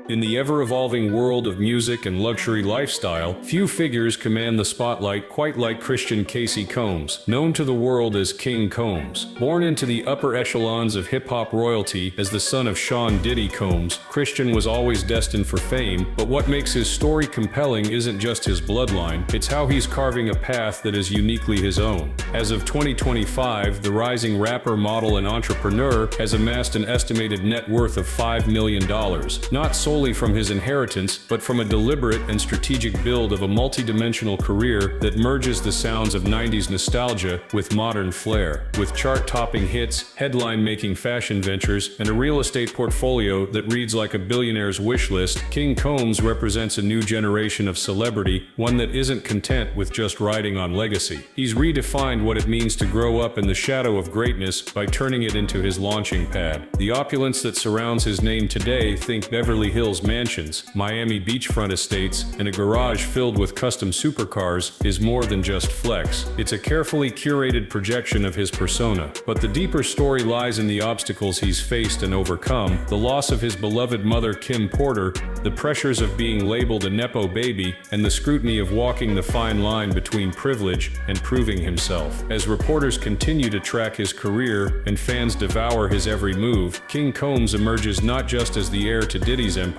In the ever-evolving world of music and luxury lifestyle, few figures command the spotlight quite like Christian Casey Combs, known to the world as King Combs. Born into the upper echelons of hip-hop royalty as the son of Sean Diddy Combs, Christian was always destined for fame, but what makes his story compelling isn't just his bloodline, it's how he's carving a path that is uniquely his own. As of 2025, the rising rapper, model, and entrepreneur has amassed an estimated net worth of $5 million, not solely from his inheritance, but from a deliberate and strategic build of a multi-dimensional career that merges the sounds of 90s nostalgia with modern flair. With chart-topping hits, headline-making fashion ventures, and a real estate portfolio that reads like a billionaire's wish list, King Combs represents a new generation of celebrity, one that isn't content with just riding on legacy. He's redefined what it means to grow up in the shadow of greatness by turning it into his launching pad. The opulence that surrounds his name today, think Beverly Hills mansions, Miami beachfront estates, and a garage filled with custom supercars, is more than just flex. It's a carefully curated projection of his persona. But the deeper story lies in the obstacles he's faced and overcome, the loss of his beloved mother Kim Porter, the pressures of being labeled a Nepo baby, and the scrutiny of walking the fine line between privilege and proving himself. As reporters continue to track his career and fans devour his every move, King Combs emerges not just as the heir to Diddy's empire,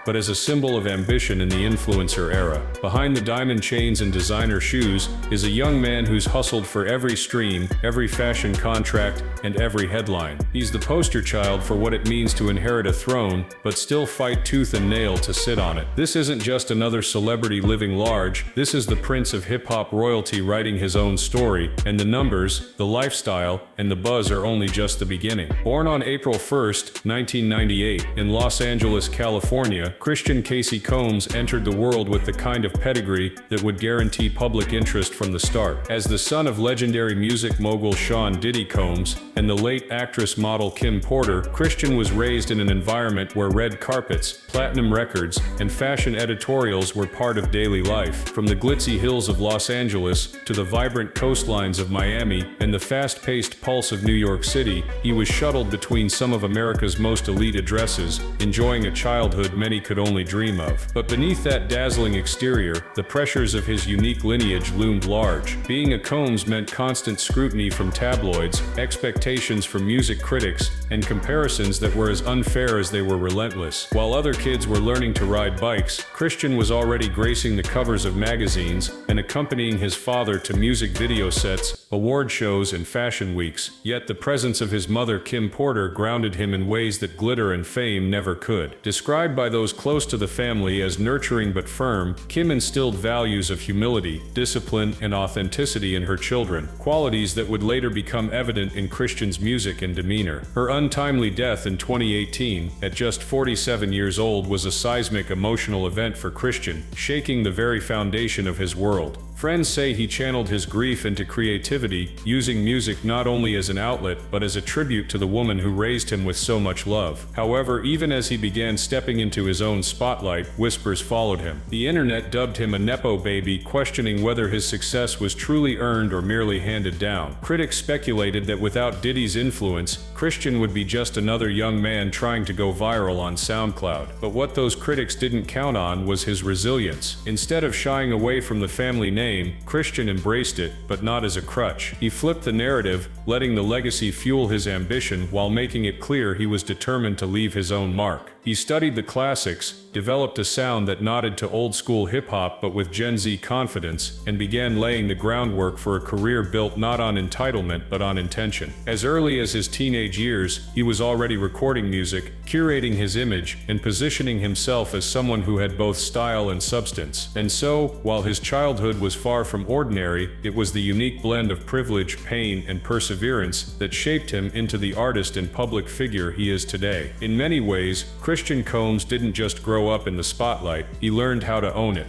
but as a symbol of ambition in the influencer era. Behind the diamond chains and designer shoes is a young man who's hustled for every stream, every fashion contract, and every headline. He's the poster child for what it means to inherit a throne, but still fight tooth and nail to sit on it. This isn't just another celebrity living large, this is the prince of hip-hop royalty writing his own story, and the numbers, the lifestyle, and the buzz are only just the beginning. Born on April 1st, 1998, in Los Angeles, California, Christian Casey Combs entered the world with the kind of pedigree that would guarantee public interest from the start. As the son of legendary music mogul Sean Diddy Combs and the late actress model Kim Porter, Christian was raised in an environment where red carpets, platinum records, and fashion editorials were part of daily life. From the glitzy hills of Los Angeles to the vibrant coastlines of Miami and the fast-paced pulse of New York City, he was shuttled between some of America's most elite addresses, enjoying a childhood many could only dream of. But beneath that dazzling exterior, the pressures of his unique lineage loomed large. Being a Combs meant constant scrutiny from tabloids, expectations from music critics, and comparisons that were as unfair as they were relentless. While other kids were learning to ride bikes, Christian was already gracing the covers of magazines and accompanying his father to music video sets, award shows, and fashion weeks. Yet the presence of his mother Kim Porter grounded him in ways that glitter and fame never could. Described by those close to the family as nurturing but firm, Kim instilled values of humility, discipline, and authenticity in her children, qualities that would later become evident in Christian's music and demeanor. Her untimely death in 2018, at just 47 years old, was a seismic emotional event for Christian, shaking the very foundation of his world. Friends say he channeled his grief into creativity, using music not only as an outlet, but as a tribute to the woman who raised him with so much love. However, even as he began stepping into his own spotlight, whispers followed him. The internet dubbed him a Nepo baby, questioning whether his success was truly earned or merely handed down. Critics speculated that without Diddy's influence, Christian would be just another young man trying to go viral on SoundCloud. But what those critics didn't count on was his resilience. Instead of shying away from the family name, Christian embraced it, but not as a crutch. He flipped the narrative, letting the legacy fuel his ambition while making it clear he was determined to leave his own mark. He studied the classics, developed a sound that nodded to old-school hip-hop but with Gen Z confidence, and began laying the groundwork for a career built not on entitlement but on intention. As early as his teenage years, he was already recording music, curating his image, and positioning himself as someone who had both style and substance. And so, while his childhood was far from ordinary, it was the unique blend of privilege, pain, and perseverance that shaped him into the artist and public figure he is today. In many ways, Christian Combs didn't just grow up in the spotlight, he learned how to own it.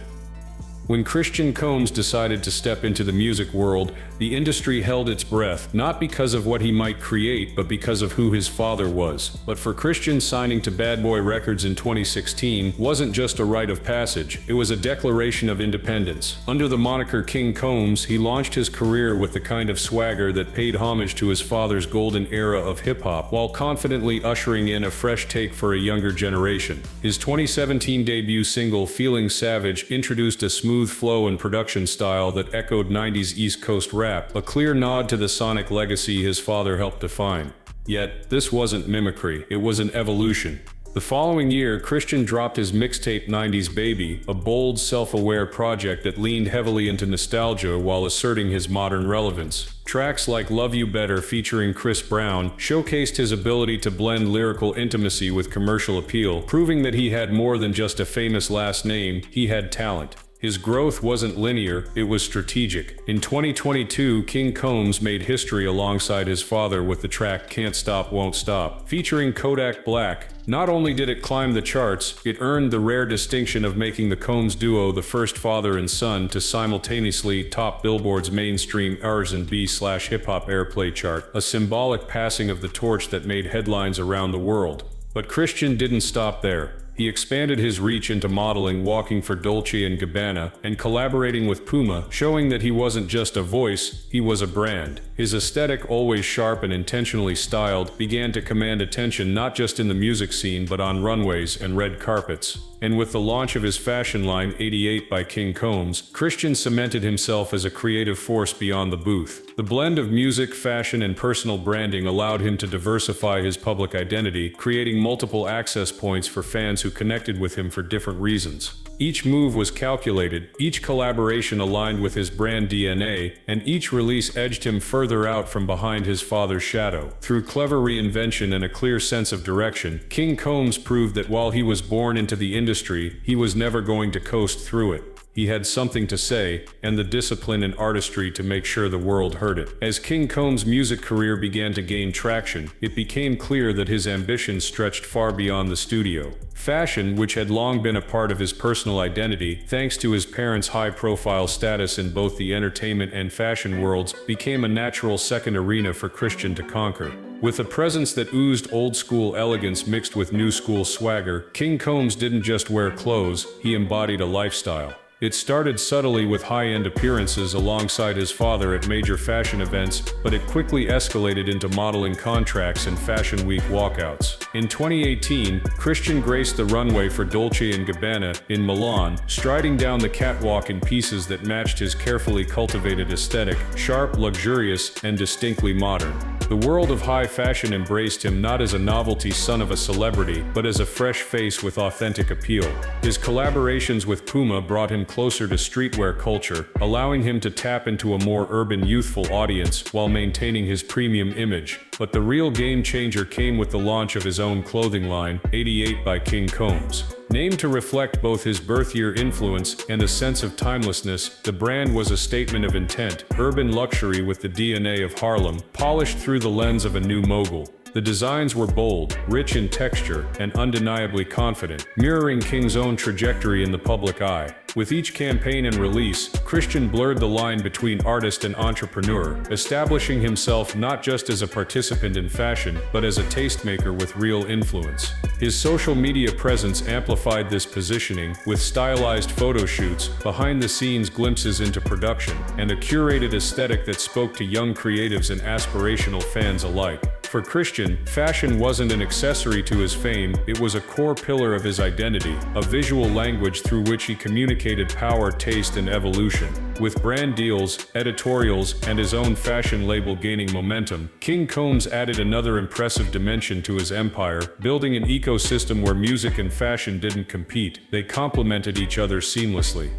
When Christian Combs decided to step into the music world, the industry held its breath, not because of what he might create, but because of who his father was. But for Christian, signing to Bad Boy Records in 2016 wasn't just a rite of passage, it was a declaration of independence. Under the moniker King Combs, he launched his career with the kind of swagger that paid homage to his father's golden era of hip-hop, while confidently ushering in a fresh take for a younger generation. His 2017 debut single, Feeling Savage, introduced a smooth flow and production style that echoed 90s East Coast rap, a clear nod to the sonic legacy his father helped define. Yet, this wasn't mimicry, it was an evolution. The following year, Christian dropped his mixtape 90s Baby, a bold, self-aware project that leaned heavily into nostalgia while asserting his modern relevance. Tracks like Love You Better featuring Chris Brown showcased his ability to blend lyrical intimacy with commercial appeal, proving that he had more than just a famous last name, he had talent. His growth wasn't linear, it was strategic. In 2022, King Combs made history alongside his father with the track Can't Stop Won't Stop, featuring Kodak Black. Not only did it climb the charts, it earned the rare distinction of making the Combs duo the first father and son to simultaneously top Billboard's mainstream R&B/hip-hop airplay chart, a symbolic passing of the torch that made headlines around the world. But Christian didn't stop there. He expanded his reach into modeling, walking for Dolce & Gabbana, and collaborating with Puma, showing that he wasn't just a voice, he was a brand. His aesthetic, always sharp and intentionally styled, began to command attention not just in the music scene but on runways and red carpets. And with the launch of his fashion line 88 by King Combs, Christian cemented himself as a creative force beyond the booth. The blend of music, fashion, and personal branding allowed him to diversify his public identity, creating multiple access points for fans who connected with him for different reasons. Each move was calculated, each collaboration aligned with his brand DNA, and each release edged him further out from behind his father's shadow. Through clever reinvention and a clear sense of direction, King Combs proved that while he was born into the industry, he was never going to coast through it. He had something to say, and the discipline and artistry to make sure the world heard it. As King Combs' music career began to gain traction, it became clear that his ambitions stretched far beyond the studio. Fashion, which had long been a part of his personal identity, thanks to his parents' high-profile status in both the entertainment and fashion worlds, became a natural second arena for Christian to conquer. With a presence that oozed old-school elegance mixed with new-school swagger, King Combs didn't just wear clothes, he embodied a lifestyle. It started subtly with high-end appearances alongside his father at major fashion events, but it quickly escalated into modeling contracts and Fashion Week walkouts. In 2018, Christian graced the runway for Dolce & Gabbana in Milan, striding down the catwalk in pieces that matched his carefully cultivated aesthetic, sharp, luxurious, and distinctly modern. The world of high fashion embraced him not as a novelty son of a celebrity, but as a fresh face with authentic appeal. His collaborations with Puma brought him closer to streetwear culture, allowing him to tap into a more urban, youthful audience while maintaining his premium image. But the real game changer came with the launch of his own clothing line, 88 by King Combs. Named to reflect both his birth year influence and a sense of timelessness, the brand was a statement of intent, urban luxury with the DNA of Harlem, polished through the lens of a new mogul. The designs were bold, rich in texture, and undeniably confident, mirroring King's own trajectory in the public eye. With each campaign and release, Christian blurred the line between artist and entrepreneur, establishing himself not just as a participant in fashion, but as a tastemaker with real influence. His social media presence amplified this positioning, with stylized photo shoots, behind-the-scenes glimpses into production, and a curated aesthetic that spoke to young creatives and aspirational fans alike. For Christian, fashion wasn't an accessory to his fame, it was a core pillar of his identity, a visual language through which he communicated power, taste, and evolution. With brand deals, editorials, and his own fashion label gaining momentum, King Combs added another impressive dimension to his empire, building an ecosystem where music and fashion didn't compete, they complemented each other seamlessly.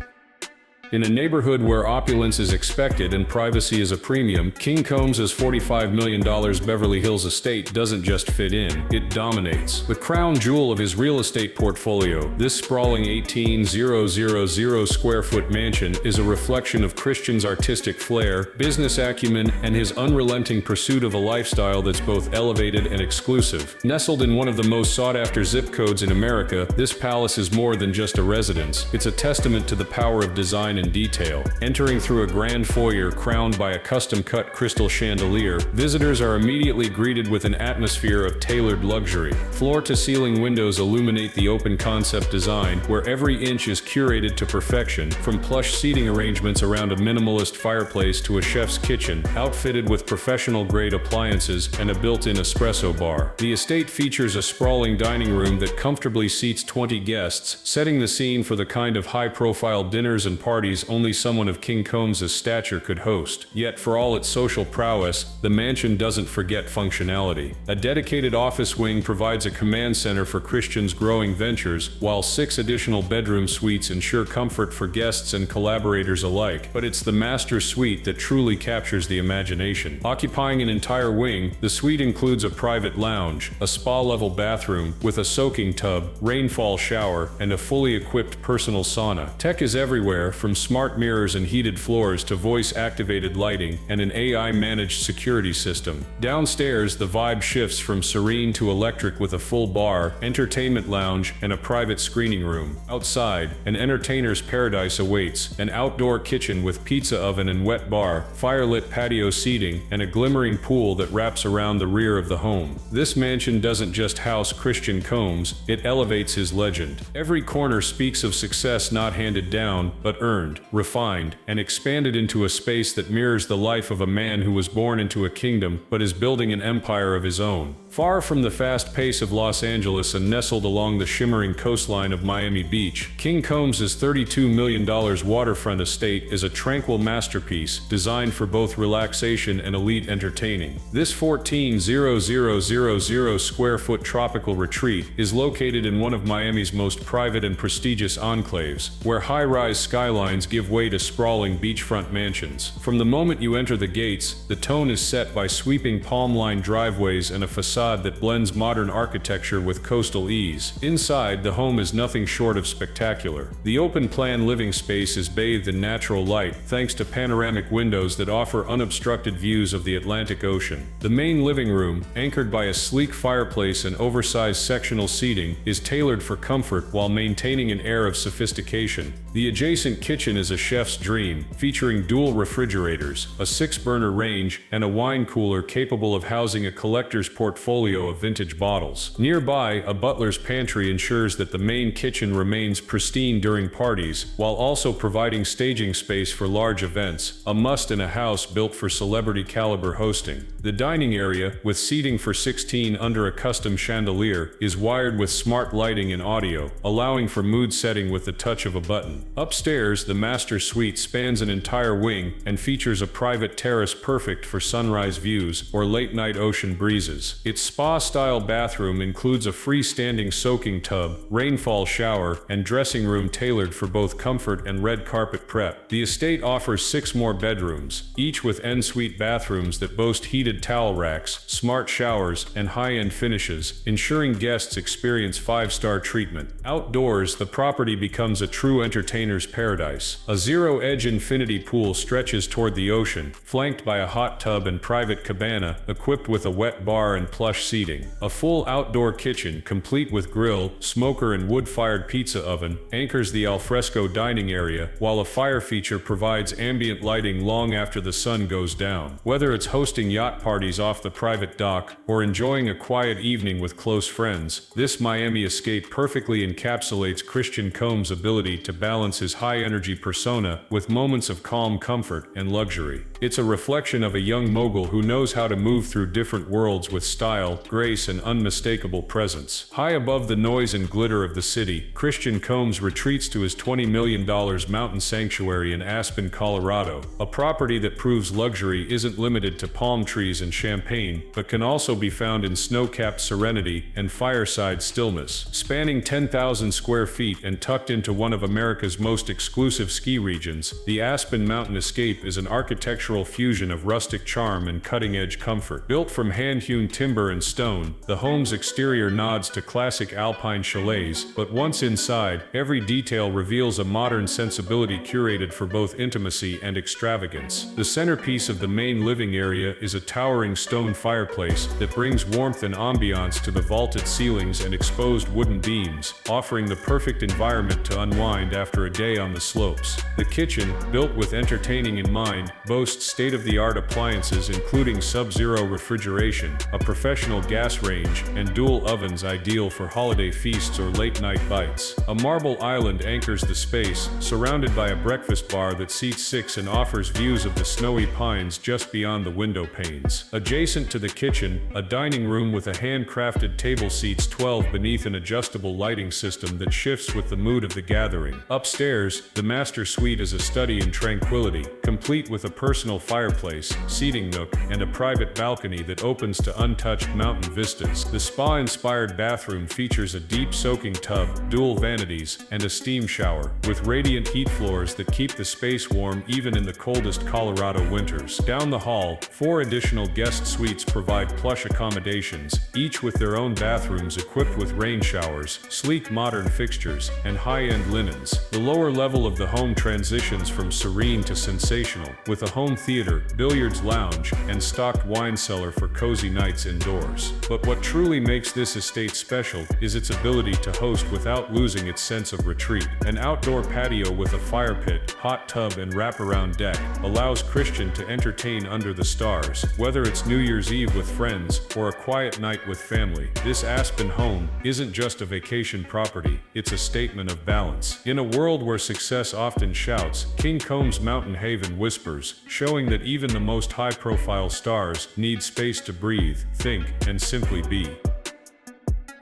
In a neighborhood where opulence is expected and privacy is a premium, King Combs' $45 million Beverly Hills estate doesn't just fit in, it dominates. The crown jewel of his real estate portfolio, this sprawling 18,000 square foot mansion is a reflection of Christian's artistic flair, business acumen, and his unrelenting pursuit of a lifestyle that's both elevated and exclusive. Nestled in one of the most sought-after zip codes in America, this palace is more than just a residence. It's a testament to the power of design design and detail. Entering through a grand foyer crowned by a custom-cut crystal chandelier, visitors are immediately greeted with an atmosphere of tailored luxury. Floor-to-ceiling windows illuminate the open-concept design, where every inch is curated to perfection, from plush seating arrangements around a minimalist fireplace to a chef's kitchen, outfitted with professional-grade appliances and a built-in espresso bar. The estate features a sprawling dining room that comfortably seats 20 guests, setting the scene for the kind of high-profile dinners and parties only someone of King Combs' stature could host. Yet, for all its social prowess, the mansion doesn't forget functionality. A dedicated office wing provides a command center for Christian's growing ventures, while 6 additional bedroom suites ensure comfort for guests and collaborators alike. But it's the master suite that truly captures the imagination. Occupying an entire wing, the suite includes a private lounge, a spa-level bathroom with a soaking tub, rainfall shower, and a fully equipped personal sauna. Tech is everywhere, from smart mirrors and heated floors to voice-activated lighting and an AI-managed security system. Downstairs, the vibe shifts from serene to electric with a full bar, entertainment lounge, and a private screening room. Outside, an entertainer's paradise awaits, an outdoor kitchen with pizza oven and wet bar, firelit patio seating, and a glimmering pool that wraps around the rear of the home. This mansion doesn't just house Christian Combs, it elevates his legend. Every corner speaks of success not handed down, but earned, refined, and expanded into a space that mirrors the life of a man who was born into a kingdom, but is building an empire of his own. Far from the fast pace of Los Angeles and nestled along the shimmering coastline of Miami Beach, King Combs' $32 million waterfront estate is a tranquil masterpiece designed for both relaxation and elite entertaining. This 14,000 square foot tropical retreat is located in one of Miami's most private and prestigious enclaves, where high-rise skylines give way to sprawling beachfront mansions. From the moment you enter the gates, the tone is set by sweeping palm-lined driveways and a facade that blends modern architecture with coastal ease. Inside, the home is nothing short of spectacular. The open-plan living space is bathed in natural light, thanks to panoramic windows that offer unobstructed views of the Atlantic Ocean. The main living room, anchored by a sleek fireplace and oversized sectional seating, is tailored for comfort while maintaining an air of sophistication. The adjacent kitchen is a chef's dream, featuring dual refrigerators, a 6-burner range, and a wine cooler capable of housing a collector's portfolio of vintage bottles. Nearby, a butler's pantry ensures that the main kitchen remains pristine during parties, while also providing staging space for large events, a must in a house built for celebrity-caliber hosting. The dining area, with seating for 16 under a custom chandelier, is wired with smart lighting and audio, allowing for mood setting with the touch of a button. Upstairs, the master suite spans an entire wing and features a private terrace perfect for sunrise views or late-night ocean breezes. Its spa-style bathroom includes a freestanding soaking tub, rainfall shower, and dressing room tailored for both comfort and red carpet prep. The estate offers 6 more bedrooms, each with en-suite bathrooms that boast heated towel racks, smart showers, and high-end finishes, ensuring guests experience 5-star treatment. Outdoors, the property becomes a true entertainer's paradise. A zero-edge infinity pool stretches toward the ocean, flanked by a hot tub and private cabana, equipped with a wet bar and plush seating. A full outdoor kitchen, complete with grill, smoker and wood-fired pizza oven, anchors the alfresco dining area, while a fire feature provides ambient lighting long after the sun goes down. Whether it's hosting yacht parties off the private dock, or enjoying a quiet evening with close friends, this Miami escape perfectly encapsulates Christian Combs' ability to balance his high-energy persona with moments of calm comfort and luxury. It's a reflection of a young mogul who knows how to move through different worlds with style, grace, and unmistakable presence. High above the noise and glitter of the city, Christian Combs retreats to his $20 million mountain sanctuary in Aspen, Colorado, a property that proves luxury isn't limited to palm trees and champagne, but can also be found in snow-capped serenity and fireside stillness. Spanning 10,000 square feet and tucked into one of America's most exclusive ski regions, the Aspen Mountain Escape is an architectural fusion of rustic charm and cutting-edge comfort. Built from hand-hewn timber timber and stone, the home's exterior nods to classic alpine chalets, but once inside, every detail reveals a modern sensibility curated for both intimacy and extravagance. The centerpiece of the main living area is a towering stone fireplace that brings warmth and ambiance to the vaulted ceilings and exposed wooden beams, offering the perfect environment to unwind after a day on the slopes. The kitchen, built with entertaining in mind, boasts state-of-the-art appliances including sub-zero refrigeration, a professional gas range, and dual ovens ideal for holiday feasts or late-night bites. A marble island anchors the space, surrounded by a breakfast bar that seats 6 and offers views of the snowy pines just beyond the window panes. Adjacent to the kitchen, a dining room with a handcrafted table seats 12 beneath an adjustable lighting system that shifts with the mood of the gathering. Upstairs, the master suite is a study in tranquility, complete with a personal fireplace, seating nook, and a private balcony that opens to untouched mountain vistas. The spa-inspired bathroom features a deep soaking tub, dual vanities, and a steam shower, with radiant heat floors that keep the space warm even in the coldest Colorado winters. Down the hall, 4 additional guest suites provide plush accommodations, each with their own bathrooms equipped with rain showers, sleek modern fixtures, and high-end linens. The lower level of the home transitions from serene to sensational, with a home theater, billiards lounge, and stocked wine cellar for cozy nights indoors. But what truly makes this estate special is its ability to host without losing its sense of retreat. An outdoor patio with a fire pit, hot tub, and wraparound deck allows Christian to entertain under the stars, whether it's New Year's Eve with friends or a quiet night with family. This Aspen home isn't just a vacation property, it's a statement of balance. In a world where success often shouts, King Combs Mountain Haven whispers, showing that even the most high-profile stars need space to breathe, think, and simply be.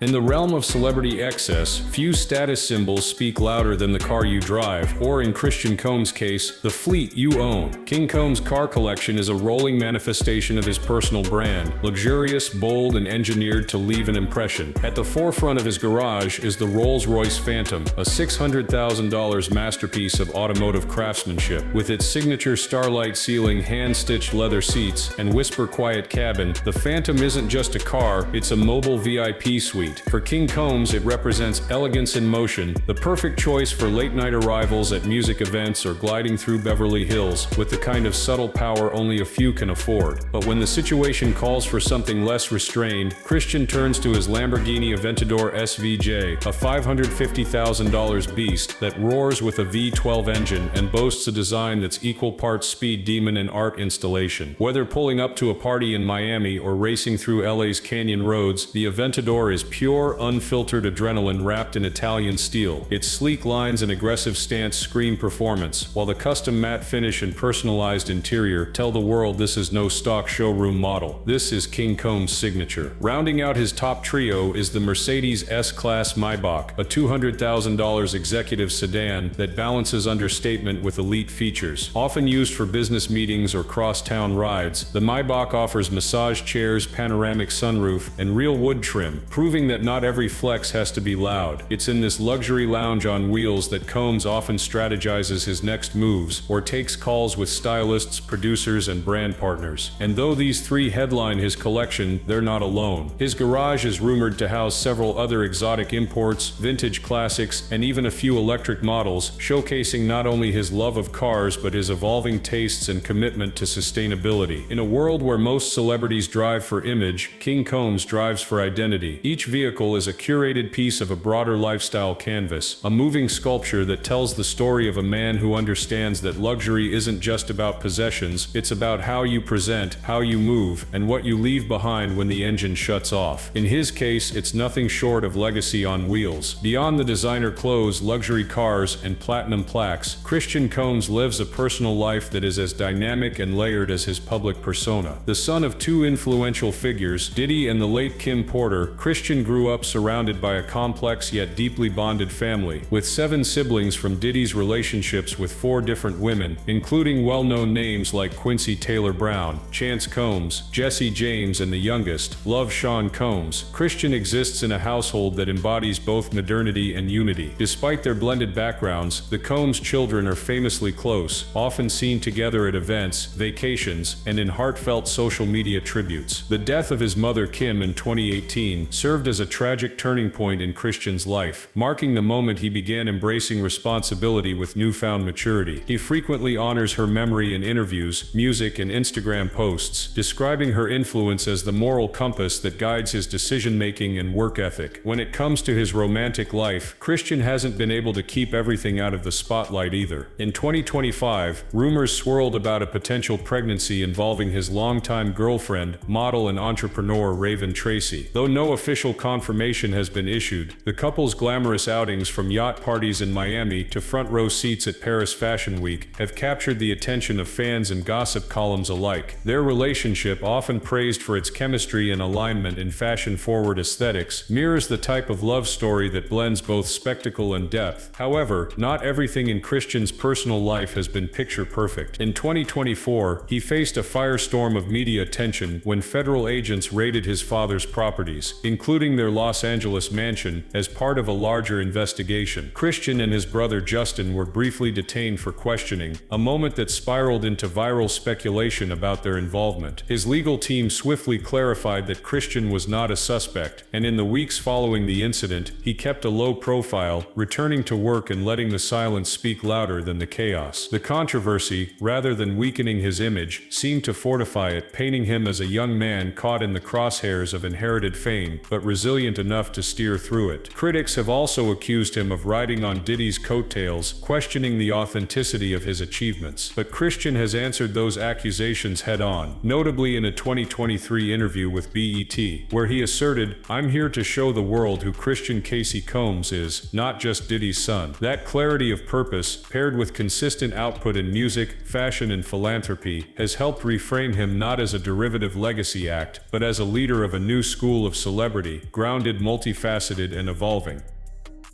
In the realm of celebrity excess, few status symbols speak louder than the car you drive, or in Christian Combs' case, the fleet you own. King Combs' car collection is a rolling manifestation of his personal brand, luxurious, bold, and engineered to leave an impression. At the forefront of his garage is the Rolls-Royce Phantom, a $600,000 masterpiece of automotive craftsmanship. With its signature starlight ceiling, hand-stitched leather seats, and whisper-quiet cabin, the Phantom isn't just a car, it's a mobile VIP suite. For King Combs, it represents elegance in motion, the perfect choice for late-night arrivals at music events or gliding through Beverly Hills, with the kind of subtle power only a few can afford. But when the situation calls for something less restrained, Christian turns to his Lamborghini Aventador SVJ, a $550,000 beast that roars with a V12 engine and boasts a design that's equal parts speed demon and art installation. Whether pulling up to a party in Miami or racing through LA's canyon roads, the Aventador is pure, unfiltered adrenaline wrapped in Italian steel. Its sleek lines and aggressive stance scream performance, while the custom matte finish and personalized interior tell the world this is no stock showroom model. This is King Combs' signature. Rounding out his top trio is the Mercedes S-Class Maybach, a $200,000 executive sedan that balances understatement with elite features. Often used for business meetings or cross-town rides, the Maybach offers massage chairs, panoramic sunroof, and real wood trim, proving that not every flex has to be loud. It's in this luxury lounge on wheels that Combs often strategizes his next moves or takes calls with stylists, producers, and brand partners. And though these 3 headline his collection, they're not alone. His garage is rumored to house several other exotic imports, vintage classics, and even a few electric models, showcasing not only his love of cars but his evolving tastes and commitment to sustainability. In a world where most celebrities drive for image, King Combs drives for identity. Each vehicle is a curated piece of a broader lifestyle canvas, a moving sculpture that tells the story of a man who understands that luxury isn't just about possessions, it's about how you present, how you move, and what you leave behind when the engine shuts off. In his case, it's nothing short of legacy on wheels. Beyond the designer clothes, luxury cars, and platinum plaques, Christian Combs lives a personal life that is as dynamic and layered as his public persona. The son of 2 influential figures, Diddy and the late Kim Porter, Christian grew up surrounded by a complex yet deeply bonded family, with 7 siblings from Diddy's relationships with 4 different women, including well-known names like Quincy Taylor Brown, Chance Combs, Jesse James, and the youngest, Love Sean Combs. Christian exists in a household that embodies both modernity and unity. Despite their blended backgrounds, the Combs children are famously close, often seen together at events, vacations, and in heartfelt social media tributes. The death of his mother Kim in 2018 served as a tragic turning point in Christian's life, marking the moment he began embracing responsibility with newfound maturity. He frequently honors her memory in interviews, music, and Instagram posts, describing her influence as the moral compass that guides his decision-making and work ethic. When it comes to his romantic life, Christian hasn't been able to keep everything out of the spotlight either. In 2025, rumors swirled about a potential pregnancy involving his longtime girlfriend, model and entrepreneur Raven Tracy. Though no official confirmation has been issued, the couple's glamorous outings from yacht parties in Miami to front-row seats at Paris Fashion Week have captured the attention of fans and gossip columns alike. Their relationship, often praised for its chemistry and alignment in fashion-forward aesthetics, mirrors the type of love story that blends both spectacle and depth. However, not everything in Christian's personal life has been picture perfect. In 2024, he faced a firestorm of media attention when federal agents raided his father's properties, including their Los Angeles mansion, as part of a larger investigation. Christian and his brother Justin were briefly detained for questioning, a moment that spiraled into viral speculation about their involvement. His legal team swiftly clarified that Christian was not a suspect, and in the weeks following the incident, he kept a low profile, returning to work and letting the silence speak louder than the chaos. The controversy, rather than weakening his image, seemed to fortify it, painting him as a young man caught in the crosshairs of inherited fame, but resilient enough to steer through it. Critics have also accused him of riding on Diddy's coattails, questioning the authenticity of his achievements. But Christian has answered those accusations head-on, notably in a 2023 interview with BET, where he asserted, "I'm here to show the world who Christian Casey Combs is, not just Diddy's son." That clarity of purpose, paired with consistent output in music, fashion, and philanthropy, has helped reframe him not as a derivative legacy act, but as a leader of a new school of celebrity, grounded, multifaceted, and evolving.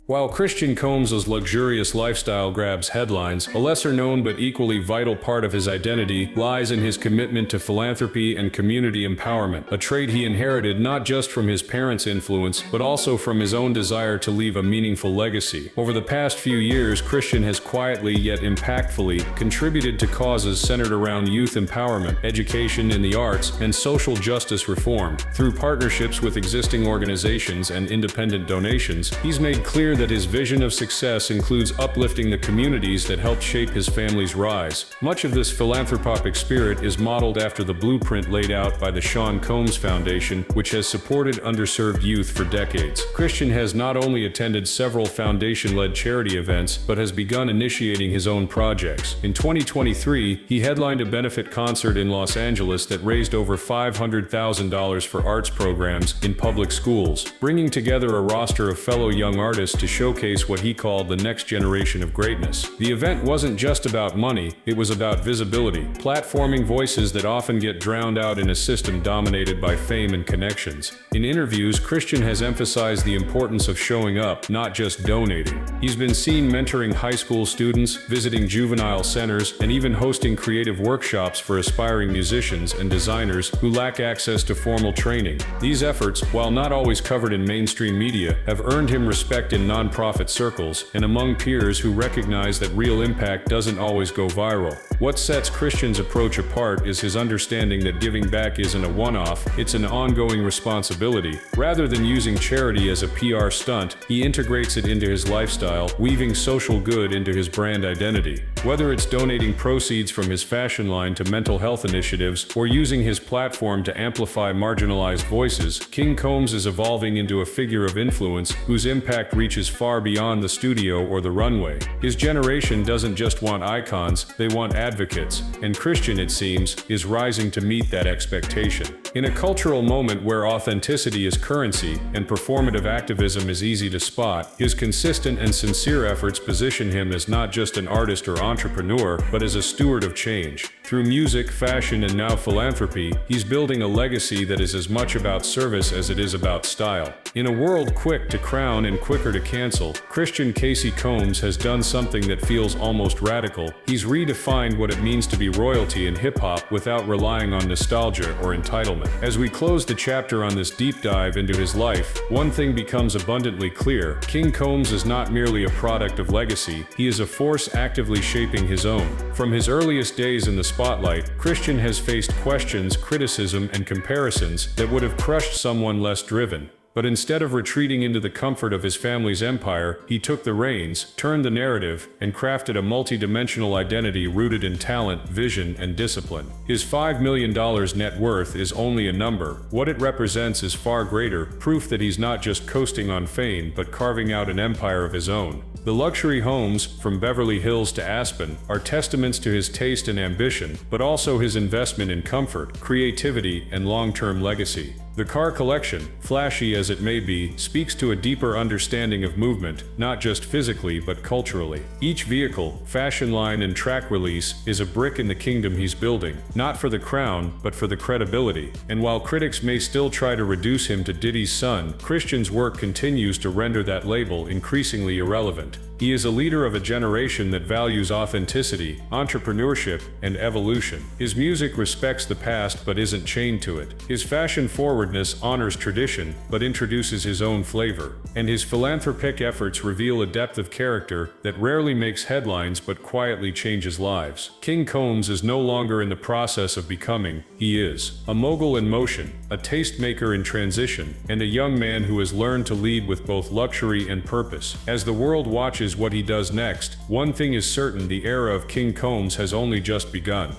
While Christian Combs' luxurious lifestyle grabs headlines, a lesser-known but equally vital part of his identity lies in his commitment to philanthropy and community empowerment, a trait he inherited not just from his parents' influence, but also from his own desire to leave a meaningful legacy. Over the past few years, Christian has quietly yet impactfully contributed to causes centered around youth empowerment, education in the arts, and social justice reform. Through partnerships with existing organizations and independent donations, he's made clear that his vision of success includes uplifting the communities that helped shape his family's rise. Much of this philanthropic spirit is modeled after the blueprint laid out by the Sean Combs Foundation, which has supported underserved youth for decades. Christian has not only attended several foundation-led charity events, but has begun initiating his own projects. In 2023, he headlined a benefit concert in Los Angeles that raised over $500,000 for arts programs in public schools, bringing together a roster of fellow young artists to showcase what he called the next generation of greatness. The event wasn't just about money, it was about visibility, platforming voices that often get drowned out in a system dominated by fame and connections. In interviews, Christian has emphasized the importance of showing up, not just donating. He's been seen mentoring high school students, visiting juvenile centers, and even hosting creative workshops for aspiring musicians and designers who lack access to formal training. These efforts, while not always covered in mainstream media, have earned him respect in nonprofit circles and among peers who recognize that real impact doesn't always go viral. What sets Christian's approach apart is his understanding that giving back isn't a one-off, it's an ongoing responsibility. Rather than using charity as a PR stunt, he integrates it into his lifestyle, weaving social good into his brand identity. Whether it's donating proceeds from his fashion line to mental health initiatives or using his platform to amplify marginalized voices, King Combs is evolving into a figure of influence whose impact reaches far beyond the studio or the runway. His generation doesn't just want icons, they want advocates, and Christian, it seems, is rising to meet that expectation. In a cultural moment where authenticity is currency and performative activism is easy to spot, his consistent and sincere efforts position him as not just an artist or entrepreneur, but as a steward of change. Through music, fashion, and now philanthropy, he's building a legacy that is as much about service as it is about style. In a world quick to crown and quicker to cancel, Christian Casey Combs has done something that feels almost radical. He's redefined what it means to be royalty in hip-hop without relying on nostalgia or entitlement. As we close the chapter on this deep dive into his life, one thing becomes abundantly clear. King Combs is not merely a product of legacy, he is a force actively shaping his own. From his earliest days in the spotlight, Christian has faced questions, criticism, and comparisons that would have crushed someone less driven. But instead of retreating into the comfort of his family's empire, he took the reins, turned the narrative, and crafted a multi-dimensional identity rooted in talent, vision, and discipline. His $5 million net worth is only a number. What it represents is far greater, proof that he's not just coasting on fame, but carving out an empire of his own. The luxury homes, from Beverly Hills to Aspen, are testaments to his taste and ambition, but also his investment in comfort, creativity, and long-term legacy. The car collection, flashy as it may be, speaks to a deeper understanding of movement, not just physically but culturally. Each vehicle, fashion line, and track release is a brick in the kingdom he's building, not for the crown, but for the credibility. And while critics may still try to reduce him to Diddy's son, Christian's work continues to render that label increasingly irrelevant. He is a leader of a generation that values authenticity, entrepreneurship, and evolution. His music respects the past but isn't chained to it. His fashion forwardness honors tradition but introduces his own flavor. And his philanthropic efforts reveal a depth of character that rarely makes headlines but quietly changes lives. King Combs is no longer in the process of becoming, he is. A mogul in motion, a tastemaker in transition, and a young man who has learned to lead with both luxury and purpose. As the world watches what he does next, one thing is certain: the era of King Combs has only just begun.